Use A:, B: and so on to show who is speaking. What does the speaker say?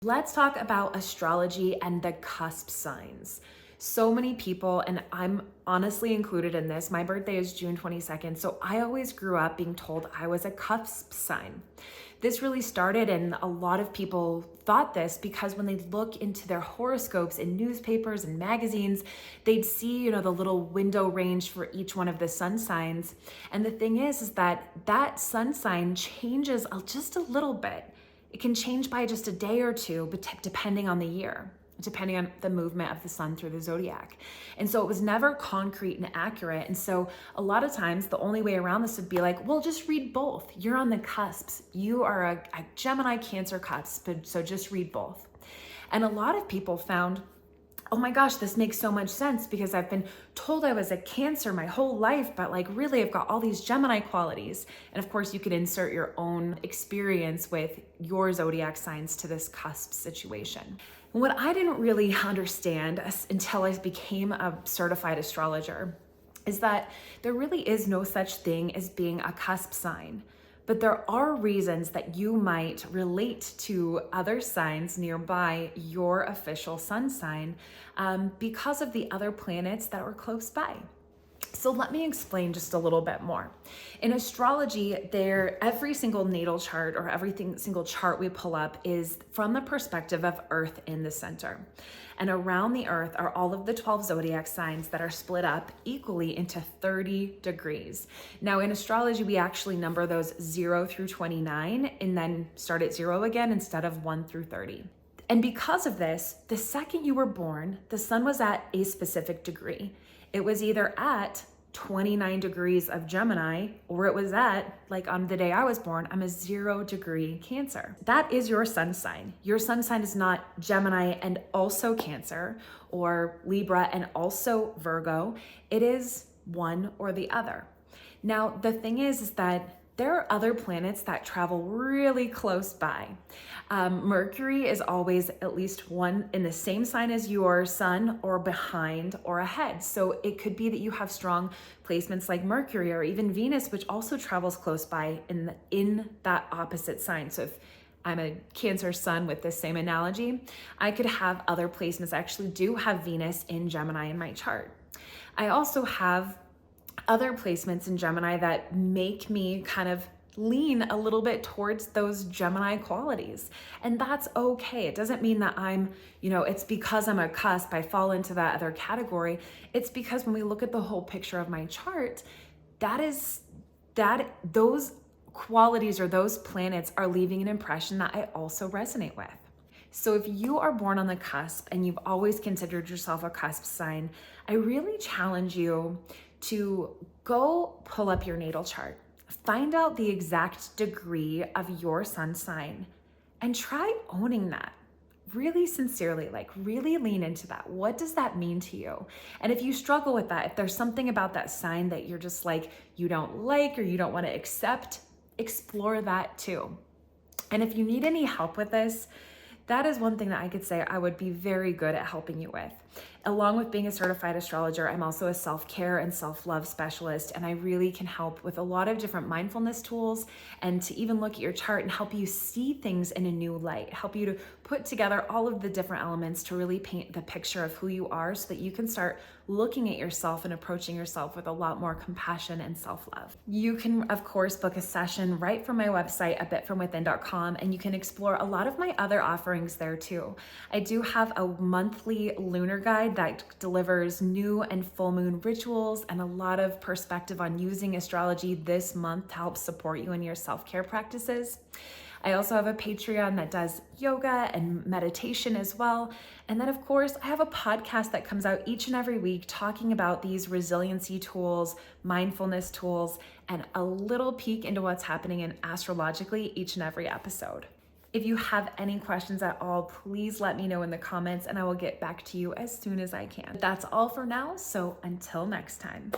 A: Let's talk about astrology and the cusp signs. So many people, and I'm honestly included in this, my birthday is June 22nd, so I always grew up being told I was a cusp sign. This really started, and a lot of people thought this because when they look into their horoscopes in newspapers and magazines, they'd see, the little window range for each one of the sun signs. And the thing is that sun sign changes just a little bit. It can change by just a day or two, but depending on the year, depending on the movement of the sun through the zodiac. And so it was never concrete and accurate. And so a lot of times the only way around this would be like, well, just read both. You're on the cusps. You are a Gemini Cancer cusp, so just read both. And a lot of people found, oh my gosh, this makes so much sense because I've been told I was a Cancer my whole life, but really I've got all these Gemini qualities. And of course you could insert your own experience with your zodiac signs to this cusp situation. And what I didn't really understand until I became a certified astrologer is that there really is no such thing as being a cusp sign. But there are reasons that you might relate to other signs nearby your official sun sign because of the other planets that are close by. So let me explain just a little bit more. In astrology, every single natal chart or single chart we pull up is from the perspective of Earth in the center. And around the Earth are all of the 12 zodiac signs that are split up equally into 30 degrees. Now in astrology, we actually number those 0 through 29 and then start at 0 again instead of 1 through 30. And because of this, the second you were born, the sun was at a specific degree. It was either at 29 degrees of Gemini, or it was at, on the day I was born, I'm a 0 degree Cancer. That is your sun sign. Your sun sign is not Gemini and also Cancer, or Libra and also Virgo. It is one or the other. Now, the thing is that there are other planets that travel really close by. Mercury is always at least one in the same sign as your sun, or behind or ahead. So it could be that you have strong placements like Mercury or even Venus, which also travels close by in that opposite sign. So if I'm a Cancer sun with this same analogy, I could have other placements. I actually do have Venus in Gemini in my chart. I also have other placements in Gemini that make me kind of lean a little bit towards those Gemini qualities. And that's okay. It doesn't mean that it's because I'm a cusp, I fall into that other category. It's because when we look at the whole picture of my chart, those qualities or those planets are leaving an impression that I also resonate with. So if you are born on the cusp and you've always considered yourself a cusp sign, I really challenge you to go pull up your natal chart, find out the exact degree of your sun sign, and try owning that really sincerely, really lean into that. What does that mean to you? And if you struggle with that, if there's something about that sign that you're just you don't like or you don't want to accept, explore that too. And if you need any help with this, that is one thing that I could say I would be very good at helping you with. Along with being a certified astrologer, I'm also a self-care and self-love specialist, and I really can help with a lot of different mindfulness tools and to even look at your chart and help you see things in a new light, help you to put together all of the different elements to really paint the picture of who you are so that you can start looking at yourself and approaching yourself with a lot more compassion and self-love. You can, of course, book a session right from my website, abitfromwithin.com, and you can explore a lot of my other offerings there too. I do have a monthly lunar guide that delivers new and full moon rituals and a lot of perspective on using astrology this month to help support you in your self-care practices. I also have a Patreon that does yoga and meditation as well. And then of course, I have a podcast that comes out each and every week talking about these resiliency tools, mindfulness tools, and a little peek into what's happening in astrologically each and every episode. If you have any questions at all, please let me know in the comments and I will get back to you as soon as I can. That's all for now, so until next time.